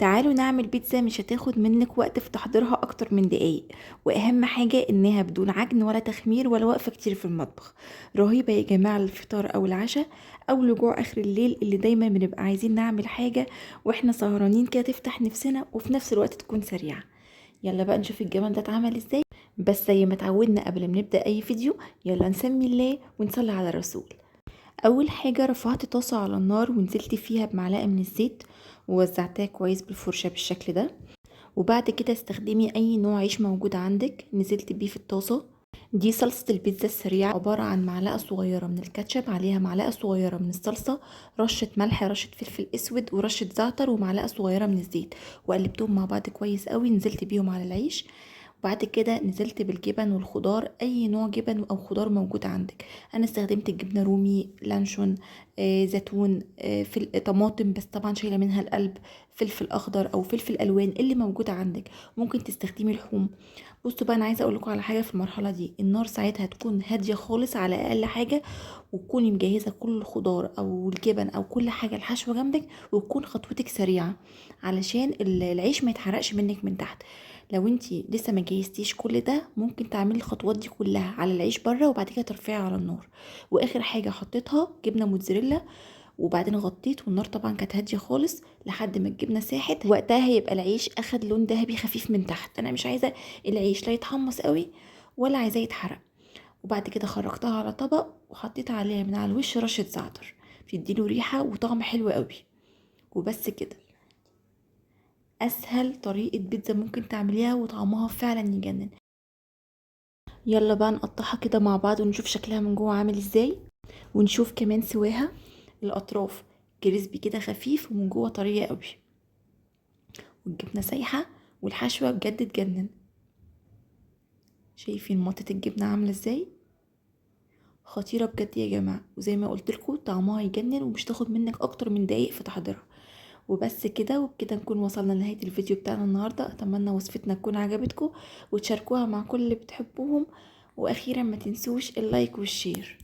تعالوا نعمل بيتزا مش هتاخد منك وقت في تحضيرها اكتر من دقايق، واهم حاجة انها بدون عجن ولا تخمير ولا وقفة كتير في المطبخ. رهيبة يا جماعة للفطار او العشاء او لجوع اخر الليل اللي دايما بنبقى عايزين نعمل حاجة واحنا سهرانين كده تفتح نفسنا وفي نفس الوقت تكون سريعة. يلا بقى نشوف الجمال ده اتعمل ازاي. بس زي ما اتعودنا قبل ما نبدأ اي فيديو، يلا نسمي الله ونصلي على الرسول. اول حاجة رفعت طاسة على النار ونزلت فيها بمعلقة من الزيت ووزعتها كويس بالفرشة بالشكل ده. وبعد كده استخدمي اي نوع عيش موجود عندك نزلت بيه في الطاسة. دي صلصة البيتزا السريعة، عبارة عن معلقة صغيرة من الكاتشب، عليها معلقة صغيرة من الصلصة، رشة ملح، رشة فلفل اسود، ورشة زعتر، ومعلقة صغيرة من الزيت. وقلبتهم مع بعض كويس قوي، نزلت بيهم على العيش. وبعد كده نزلت بالجبن والخضار، اي نوع جبن او خضار موجود عندك. انا استخدمت الجبنه رومي، لانشون، زيتون، طماطم بس طبعا شايله منها القلب، فلفل اخضر او فلفل الوان اللي موجود عندك. ممكن تستخدمي لحوم. بصوا بقى، انا عايزه اقول لكم على حاجه. في المرحله دي النار ساعتها تكون هاديه خالص على اقل حاجه، وتكوني مجهزه كل الخضار او الجبن او كل حاجه الحشوه جنبك، وتكون خطوتك سريعه علشان العيش ما يتحرقش منك من تحت. لو انتي لسه ما جهزتيش كل ده، ممكن تعملي الخطوات دي كلها على العيش بره وبعد كده ترفعي على النار. واخر حاجه حطيتها جبنه موتزاريلا، وبعدين غطيت، والنار طبعا كانت هاديه خالص لحد ما الجبنه ساحت. وقتها هيبقى العيش اخد لون ذهبي خفيف من تحت. انا مش عايزه العيش لا يتحمص قوي ولا عايزاه يتحرق. وبعد كده خرجتها على طبق وحطيت عليها من على الوش رشه زعتر، بتديله ريحه وطعم حلو قوي. وبس كده، اسهل طريقه بيتزا ممكن تعمليها وطعمها فعلا يجنن. يلا بقى نقطعها كده مع بعض ونشوف شكلها من جوه عامل ازاي، ونشوف كمان سواها. الاطراف كريسبي كده خفيف ومن جوه طريه قوي، والجبنه سايحه، والحشوه بجد تجنن. شايفين مطة الجبنه عامله ازاي؟ خطيره بجد يا جماعه، وزي ما قلت لكم طعمها يجنن ومش تاخد منك اكتر من دقايق في تحضيرها. وبس كده، وبكده نكون وصلنا لنهايه الفيديو بتاعنا النهارده. اتمنى وصفتنا تكون عجبتكم وتشاركوها مع كل اللي بتحبوهم. واخيرا ما تنسوش اللايك والشير.